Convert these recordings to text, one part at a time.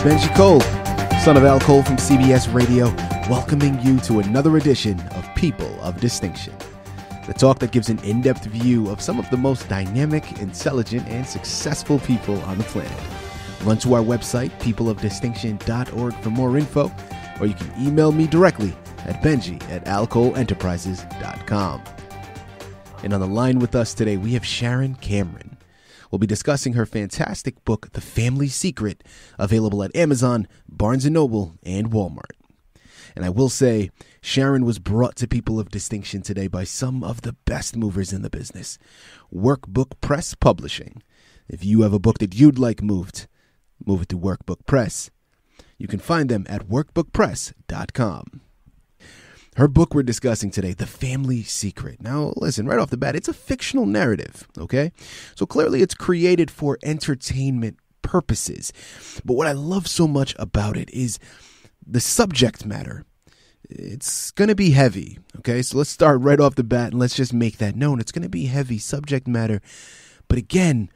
Benji Cole, son of Al Cole from CBS Radio, welcoming you to another edition of People of Distinction, the talk that gives an in-depth view of some of the most dynamic, intelligent, and successful people on the planet. Run to our website, peopleofdistinction.org, for more info, or you can email me directly at benji@alcoleenterprises.com. And on the line with us today, we have Sharron Cameron. We'll be discussing her fantastic book, The Family Secret, available at Amazon, Barnes & Noble, and Walmart. And I will say, Sharron was brought to People of Distinction today by some of the best movers in the business. Workbook Press Publishing. If you have a book that you'd like moved, move it to Workbook Press. You can find them at workbookpress.com. Her book we're discussing today, The Family Secret. Now, listen, right off the bat, it's a fictional narrative, okay? So clearly it's created for entertainment purposes. But what I love so much about it is the subject matter. It's going to be heavy, okay? So let's start right off the bat and let's just make that known. It's going to be heavy subject matter. But again,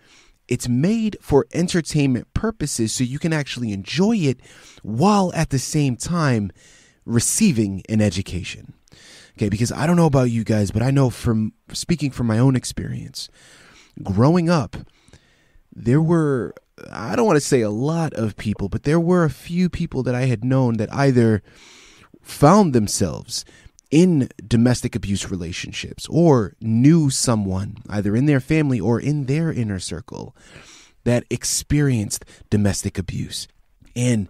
it's made for entertainment purposes so you can actually enjoy it while at the same time receiving an education. Okay, because I don't know about you guys, but I know from speaking from my own experience, growing up, there were, I don't want to say a lot of people, but there were a few people that I had known that either found themselves in domestic abuse relationships or knew someone either in their family or in their inner circle that experienced domestic abuse. And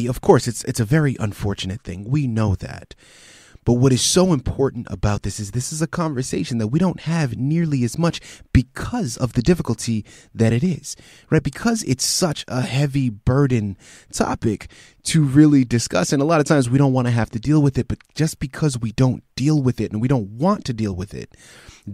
of course, it's a very unfortunate thing. We know that. But what is so important about this is a conversation that we don't have nearly as much because of the difficulty that it is, right? Because it's such a heavy burden topic to really discuss. And a lot of times we don't want to have to deal with it. But just because we don't deal with it and we don't want to deal with it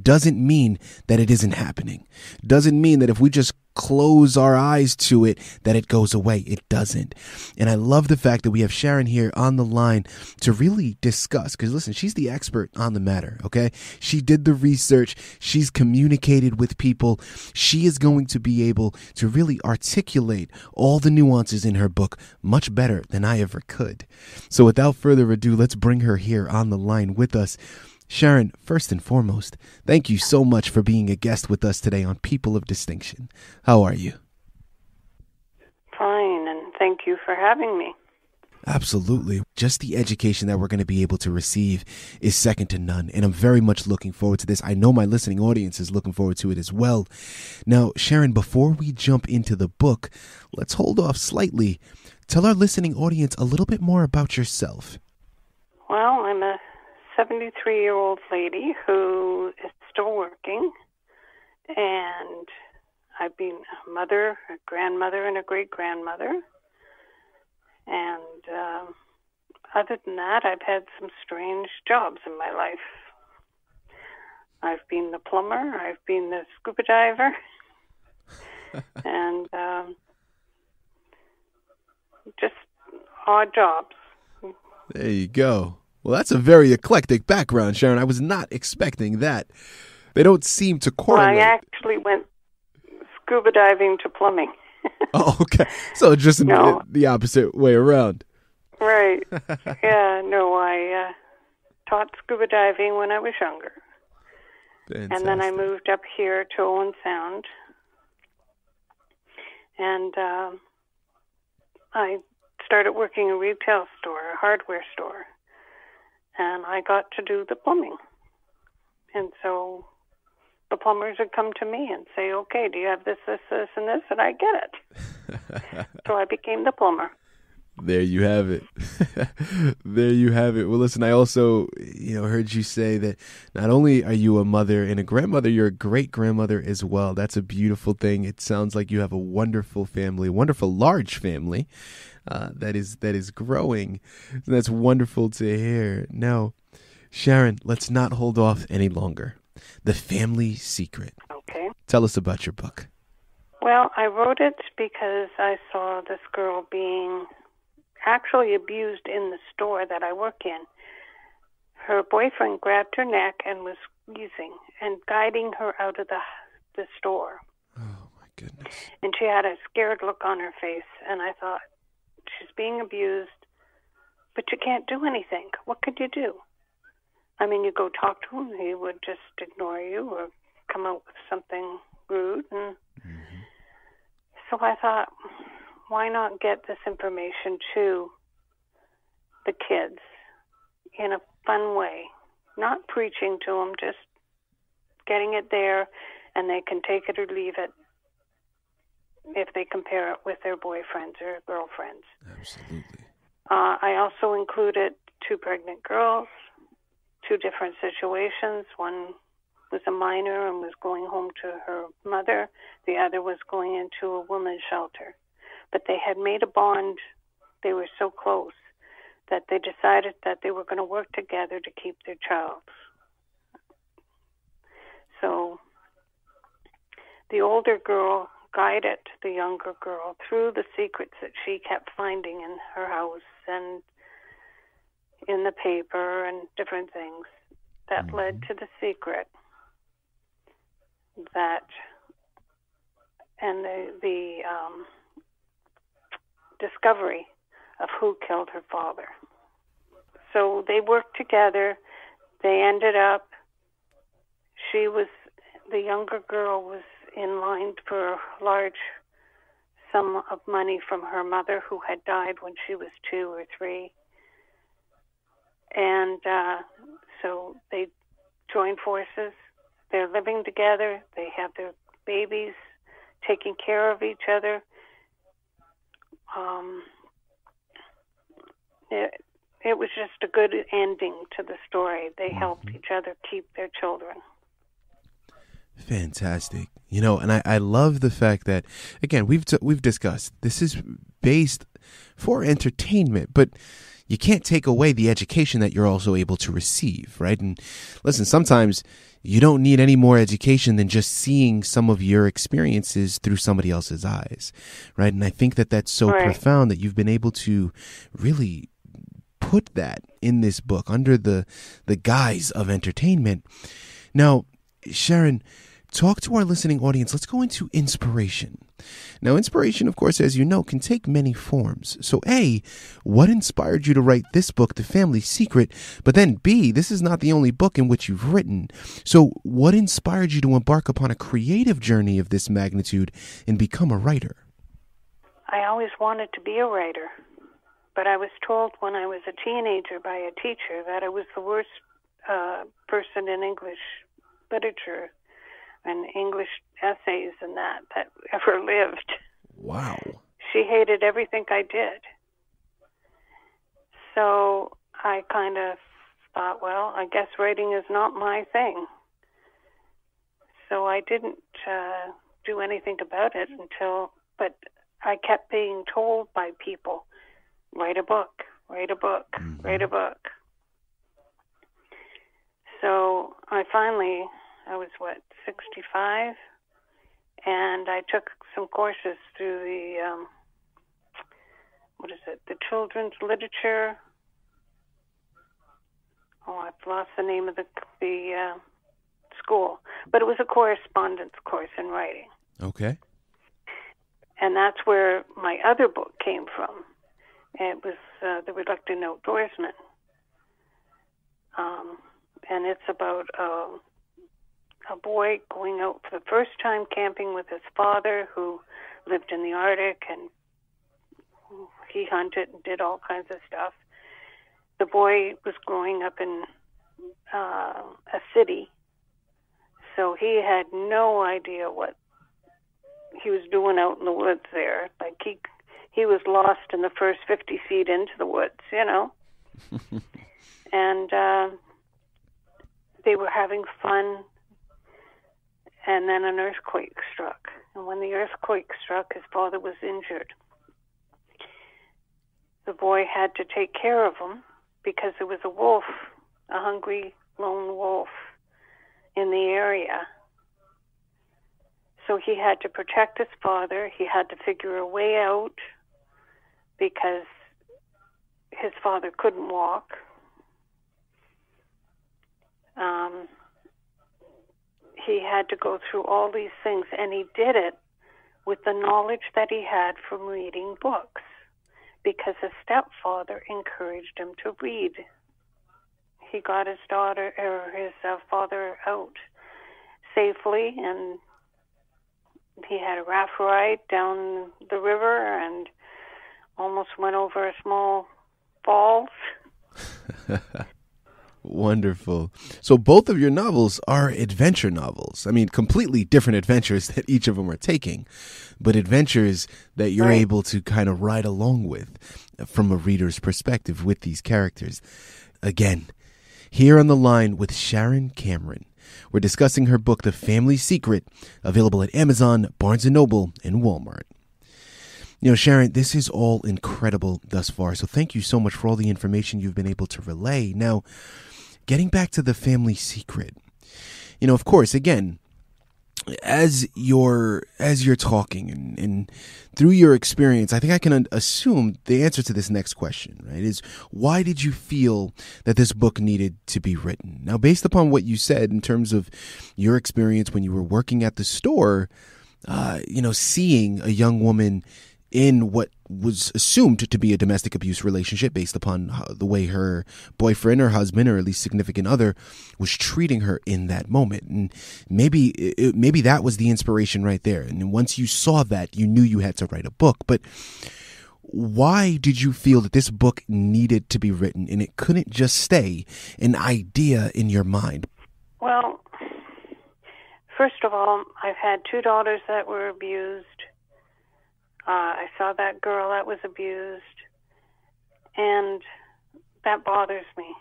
doesn't mean that it isn't happening. Doesn't mean that if we just close our eyes to it, that it goes away. It doesn't. And I love the fact that we have Sharron here on the line to really discuss, because listen, she's the expert on the matter, okay? She did the research. She's communicated with people. She is going to be able to really articulate all the nuances in her book much better than I ever could. So without further ado, let's bring her here on the line with us. Sharron, first and foremost, thank you so much for being a guest with us today on People of Distinction. How are you? Fine, and thank you for having me. Absolutely. Just the education that we're going to be able to receive is second to none, and I'm very much looking forward to this. I know my listening audience is looking forward to it as well. Now, Sharron, before we jump into the book, let's hold off slightly. Tell our listening audience a little bit more about yourself. Well, I'm a 73-year-old lady who is still working, and I've been a mother, a grandmother, and a great-grandmother. And other than that, I've had some strange jobs in my life. I've been the plumber, I've been the scuba diver, and just odd jobs. There you go. Well, that's a very eclectic background, Sharron. I was not expecting that. They don't seem to correlate. Well, I actually went scuba diving to plumbing. Oh, okay. So just the opposite way around. Right. Yeah, no, I taught scuba diving when I was younger. Fantastic. And then I moved up here to Owen Sound. And I started working in a retail store, a hardware store. And I got to do the plumbing. And so the plumbers would come to me and say, okay, do you have this, this, this, and this? And I get it. So I became the plumber. There you have it. There you have it. Well, listen, I also, heard you say that not only are you a mother and a grandmother, you're a great-grandmother as well. That's a beautiful thing. It sounds like you have a wonderful family, a wonderful large family that is growing. And that's wonderful to hear. Now, Sharron, let's not hold off any longer. The Family Secret. Okay. Tell us about your book. Well, I wrote it because I saw this girl being actually abused in the store that I work in. Her boyfriend grabbed her neck and was squeezing and guiding her out of the store. Oh, my goodness. And she had a scared look on her face, and I thought, she's being abused, but you can't do anything. What could you do? I mean, you go talk to him, he would just ignore you or come out with something rude. And so I thought, why not get this information to the kids in a fun way? Not preaching to them, just getting it there, and they can take it or leave it if they compare it with their boyfriends or girlfriends. Absolutely. I also included 2 pregnant girls, 2 different situations. One was a minor and was going home to her mother. The other was going into a women's shelter. But they had made a bond. They were so close that they decided that they were going to work together to keep their child. So the older girl guided the younger girl through the secrets that she kept finding in her house and in the paper and different things that led to the secret that, and the discovery of who killed her father. So they worked together. They ended up, the younger girl was in line for a large sum of money from her mother, who had died when she was 2 or 3. And so they joined forces. They're living together. They have their babies, taking care of each other. It was just a good ending to the story. They helped each other keep their children. Fantastic. You know, and I love the fact that, again, we've discussed this is based for entertainment, but you can't take away the education that you're also able to receive, right? And listen, sometimes you don't need any more education than just seeing some of your experiences through somebody else's eyes, right? And I think that that's so profound that you've been able to really put that in this book under the guise of entertainment. Now, Sharron, talk to our listening audience. Let's go into inspiration. Now, inspiration, of course, as you know, can take many forms. So, A, what inspired you to write this book, The Family Secret? But then, B, this is not the only book in which you've written. So, what inspired you to embark upon a creative journey of this magnitude and become a writer? I always wanted to be a writer, but I was told when I was a teenager by a teacher that I was the worst person in English literature and English essays and that ever lived. Wow. She hated everything I did. So I kind of thought, well, I guess writing is not my thing. So I didn't do anything about it but I kept being told by people, write a book, write a book, write a book. So I was 65, and I took some courses through the, the children's literature. Oh, I've lost the name of the school, but it was a correspondence course in writing. Okay. And that's where my other book came from. It was The Reluctant Outdoorsman. And it's about a boy going out for the first time camping with his father, who lived in the Arctic, and he hunted and did all kinds of stuff. The boy was growing up in a city, so he had no idea what he was doing out in the woods there. Like he was lost in the first 50 feet into the woods, you know. And they were having fun, and then an earthquake struck. And when the earthquake struck, his father was injured. The boy had to take care of him because there was a wolf, a hungry lone wolf in the area. So he had to protect his father. He had to figure a way out because his father couldn't walk. He had to go through all these things, and he did it with the knowledge that he had from reading books. because his stepfather encouraged him to read. He got his father out safely, and he had a raft ride down the river and almost went over a small falls. Wonderful. So both of your novels are adventure novels. I mean, completely different adventures that each of them are taking, but adventures that you're able to kind of ride along with from a reader's perspective with these characters. Again, here on the line with Sharron Cameron, we're discussing her book, The Family Secret, available at Amazon, Barnes & Noble, and Walmart. You know, Sharron, this is all incredible thus far, so thank you so much for all the information you've been able to relay. Now, getting back to The Family Secret, you know, of course, again, as you're talking and through your experience, I think I can assume the answer to this next question, right, is why did you feel that this book needed to be written? Now, based upon what you said in terms of your experience when you were working at the store, you know, seeing a young woman in what was assumed to be a domestic abuse relationship based upon the way her boyfriend or husband or at least significant other was treating her in that moment. And maybe that was the inspiration right there. And once you saw that, you knew you had to write a book. But why did you feel that this book needed to be written and it couldn't just stay an idea in your mind? Well, first of all, I've had 2 daughters that were abused. I saw that girl that was abused, and that bothers me.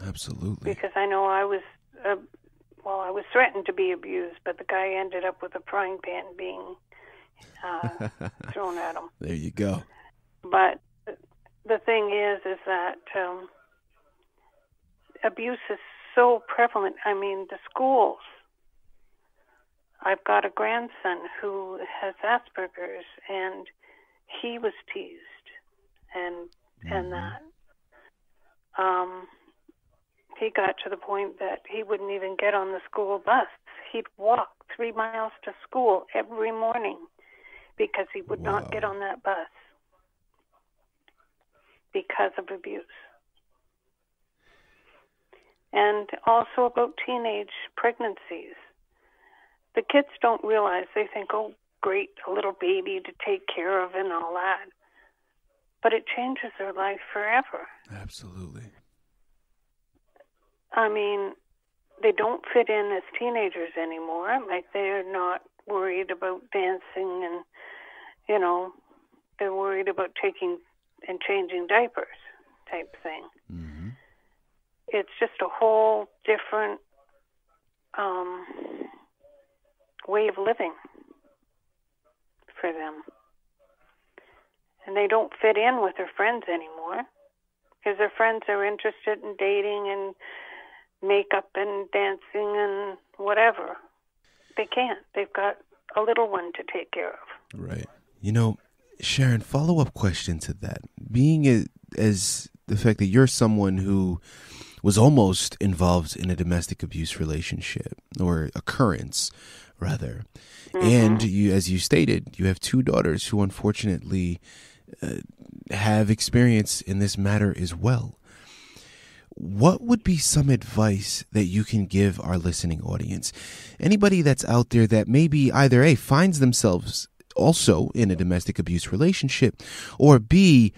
Absolutely. Because I know I was threatened to be abused, but the guy ended up with a frying pan being thrown at him. There you go. But the thing is that abuse is so prevalent. I mean, the schools. I've got a grandson who has Asperger's, and he was teased, and that. He got to the point that he wouldn't even get on the school bus. He'd walk 3 miles to school every morning because he would not get on that bus because of abuse. And also about teenage pregnancies. The kids don't realize, they think, oh, great, a little baby to take care of and all that. But it changes their life forever. Absolutely. I mean, they don't fit in as teenagers anymore. Like, they're not worried about dancing and, you know, they're worried about taking and changing diapers type thing. Mm-hmm. It's just a whole different way of living for them. And they don't fit in with their friends anymore because their friends are interested in dating and makeup and dancing and whatever. They can't. They've got a little one to take care of. Right. You know, Sharron, follow-up question to that. Being as the fact that you're someone who was almost involved in a domestic abuse relationship or occurrence, rather. Mm-hmm. And you, as you stated, you have 2 daughters who unfortunately have experience in this matter as well. What would be some advice that you can give our listening audience? Anybody that's out there that maybe either A, finds themselves also in a domestic abuse relationship, or B,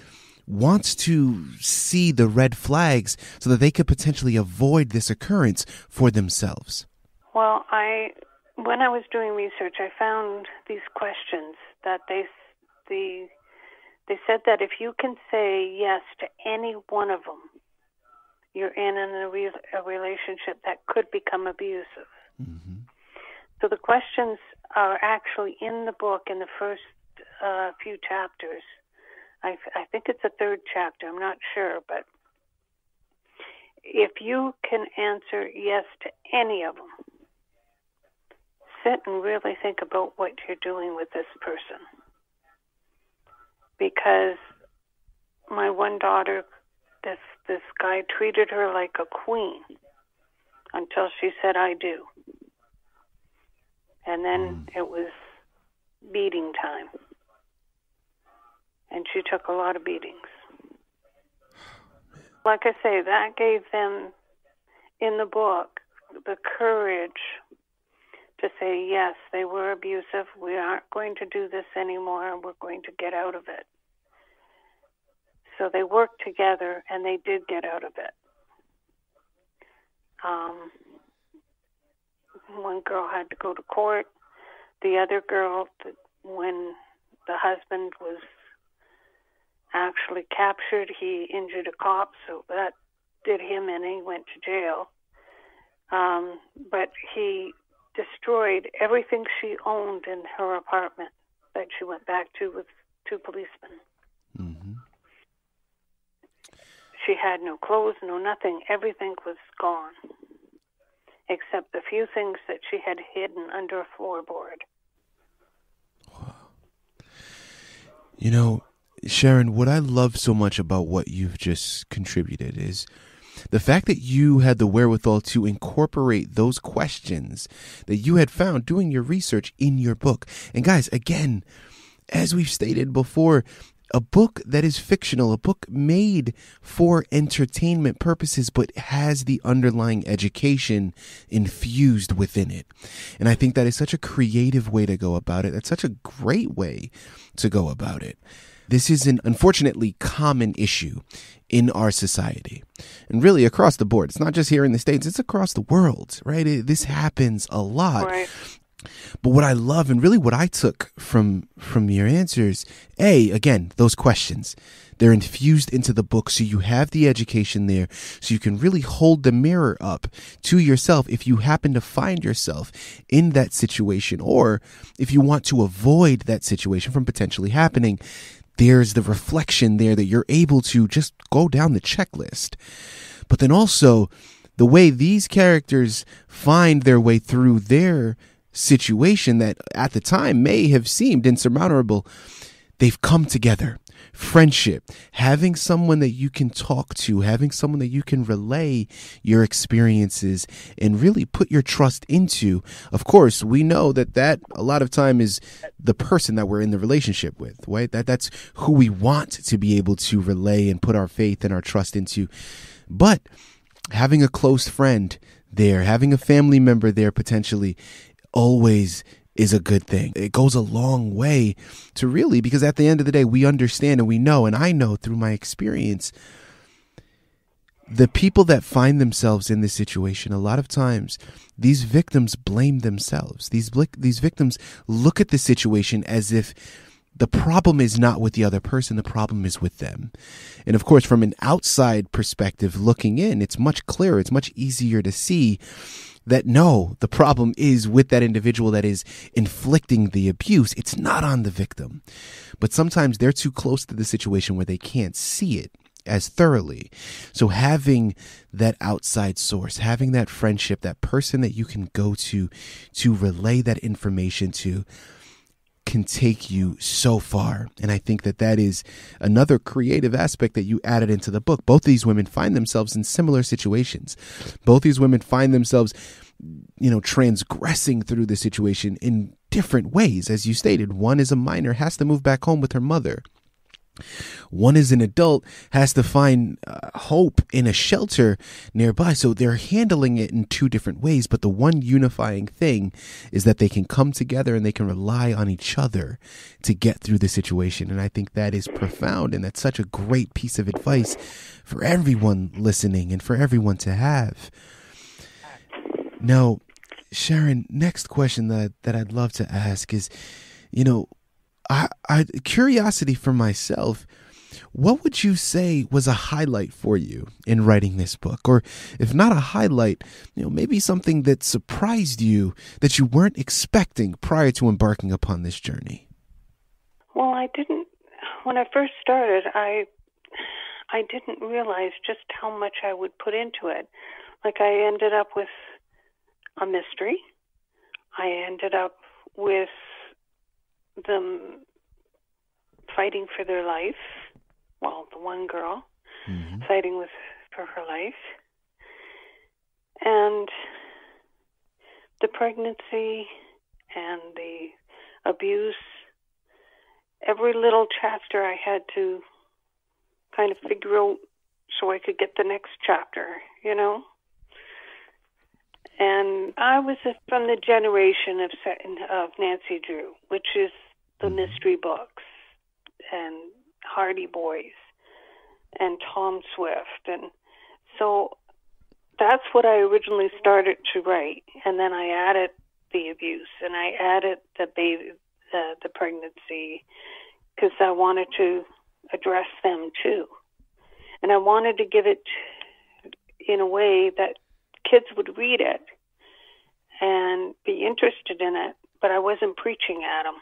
wants to see the red flags so that they could potentially avoid this occurrence for themselves? Well, when I was doing research, I found these questions that they said that if you can say yes to any one of them, you're in a relationship that could become abusive. Mm-hmm. So the questions are actually in the book in the first few chapters. I think it's the 3rd chapter. I'm not sure, but if you can answer yes to any of them, sit and really think about what you're doing with this person. Because my one daughter, this guy treated her like a queen until she said, I do. And then it was beating time. and she took a lot of beatings. Like I say, that gave them, in the book, the courage to say, yes, they were abusive. We aren't going to do this anymore. We're going to get out of it. So they worked together, and they did get out of it. One girl had to go to court. The other girl, when the husband was actually captured, he injured a cop, so that did him in. He went to jail. But he destroyed everything she owned in her apartment that she went back to with 2 policemen. Mm-hmm. She had no clothes, no nothing. Everything was gone, except the few things that she had hidden under a floorboard. Wow. You know, Sharron, what I love so much about what you've just contributed is the fact that you had the wherewithal to incorporate those questions that you had found doing your research in your book. And guys, again, as we've stated before, a book that is fictional, a book made for entertainment purposes, but has the underlying education infused within it. And I think that is such a creative way to go about it. That's such a great way to go about it. This is an unfortunately common issue in our society and really across the board. It's not just here in the States, it's across the world, right? This happens a lot. Right. But what I love and really what I took from your answers, again, those questions, they're infused into the book. So you have the education there so you can really hold the mirror up to yourself if you happen to find yourself in that situation, or if you want to avoid that situation from potentially happening. There's the reflection there that you're able to just go down the checklist. But then also the way these characters find their way through their situation that at the time may have seemed insurmountable, they've come together. Friendship, having someone that you can talk to, having someone that you can relay your experiences and really put your trust into. Of course, we know that a lot of time is the person that we're in the relationship with, right? That's who we want to be able to relay and put our faith and our trust into. But having a close friend there, having a family member there potentially, always is a good thing. It goes a long way to really, because at the end of the day, we understand and we know, and I know through my experience, the people that find themselves in this situation, a lot of times, these victims blame themselves. These victims look at the situation as if the problem is not with the other person, the problem is with them. And of course, from an outside perspective looking in, it's much clearer, it's much easier to see that no, the problem is with that individual that is inflicting the abuse. It's not on the victim. But sometimes they're too close to the situation where they can't see it as thoroughly. So having that outside source, having that friendship, that person that you can go to relay that information to, can take you so far. And I think that is another creative aspect that you added into the book. Both these women find themselves in similar situations. Both these women find themselves, transgressing through the situation in different ways. As you stated, one is a minor, has to move back home with her mother. One is an adult, has to find hope in a shelter nearby. So they're handling it in 2 different ways. But the one unifying thing is that they can come together and they can rely on each other to get through the situation. And I think that is profound. And that's such a great piece of advice for everyone listening and for everyone to have. Now, Sharron, next question that I'd love to ask is, I curiosity for myself, what would you say was a highlight for you in writing this book? Or if not a highlight, maybe something that surprised you that you weren't expecting prior to embarking upon this journey? Well, when I first started, I didn't realize just how much I would put into it. Like, I ended up with a mystery. I ended up with them fighting for their life. Well, the one girl fighting for her life. And the pregnancy and the abuse every little chapter I had to kind of figure out so I could get the next chapter, you know? And I was from the generation of Nancy Drew, which is the mystery books, and Hardy Boys, and Tom Swift. And so that's what I originally started to write. And then I added the abuse, and I added the baby, the pregnancy, because I wanted to address them too. And I wanted to give it in a way that kids would read it and be interested in it, but I wasn't preaching at them.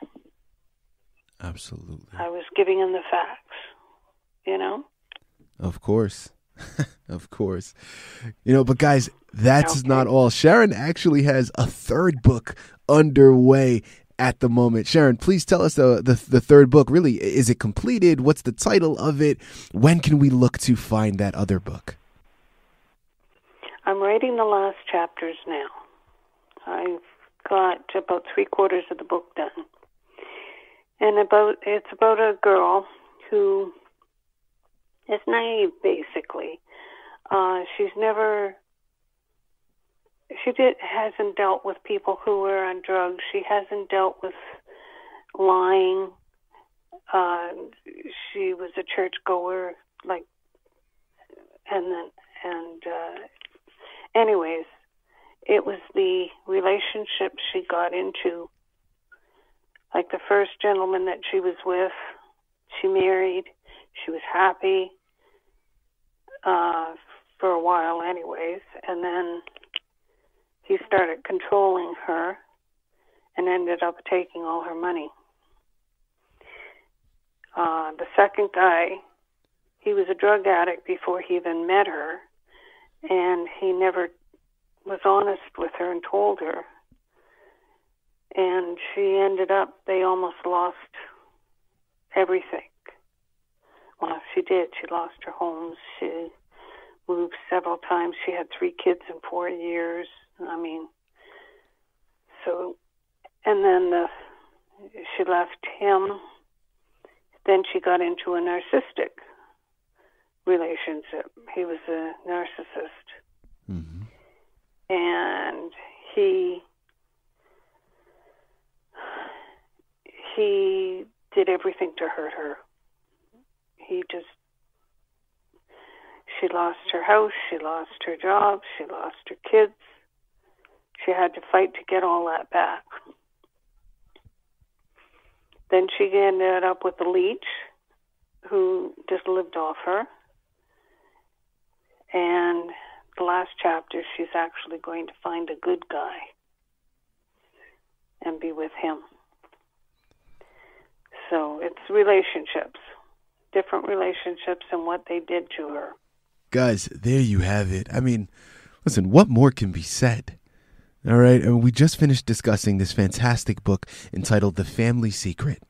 Absolutely. I was giving them the facts, you know? Of course. Of course. You know, but guys, that's not all. Sharron actually has a third book underway at the moment. Sharron, please tell us the third book. Really, is it completed? What's the title of it? When can we look to find that other book? I'm writing the last chapters now. I've got about 3/4 of the book done. And it's about a girl who is naive, basically. Hasn't dealt with people who were on drugs. She hasn't dealt with lying. She was a churchgoer, anyways, it was the relationship she got into. Like the first gentleman that she was with, she married. She was happy for a while anyways, and then he started controlling her and ended up taking all her money. The second guy, he was a drug addict before he even met her, and he never was honest with her and told her. And they almost lost everything. Well, she did. She lost her homes. She moved several times. She had 3 kids in 4 years. And then she left him. Then she got into a narcissistic relationship. He was a narcissist. Mm-hmm. And he did everything to hurt her. She lost her house, she lost her job, she lost her kids. She had to fight to get all that back. Then she ended up with a leech who just lived off her. And the last chapter, she's actually going to find a good guy and be with him. So it's relationships, different relationships and what they did to her. Guys, there you have it. Listen, what more can be said? All right, and we just finished discussing this fantastic book entitled The Family Secret.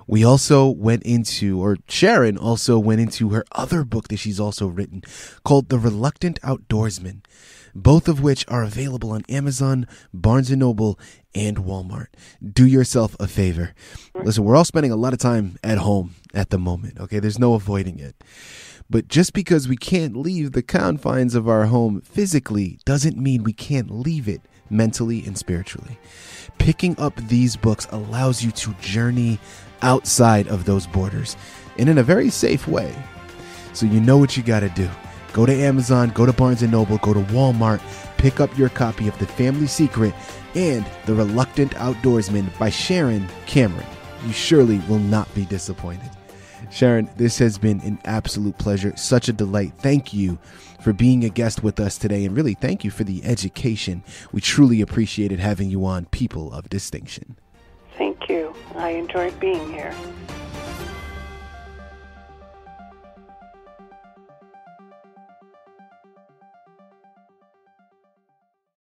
We also Sharron also went into her other book that she's also written called The Reluctant Outdoorsman, both of which are available on Amazon, Barnes & Noble, and Walmart. Do yourself a favor. Listen, we're all spending a lot of time at home at the moment, okay? There's no avoiding it. But just because we can't leave the confines of our home physically doesn't mean we can't leave it mentally and spiritually. Picking up these books allows you to journey outside of those borders and in a very safe way. So you know what you got to do. Go to Amazon, go to Barnes & Noble, go to Walmart, pick up your copy of The Family Secret and The Reluctant Outdoorsman by Sharron Cameron. You surely will not be disappointed. Sharron, this has been an absolute pleasure. Such a delight. Thank you for being a guest with us today, and really thank you for the education. We truly appreciated having you on People of Distinction. Thank you. I enjoyed being here.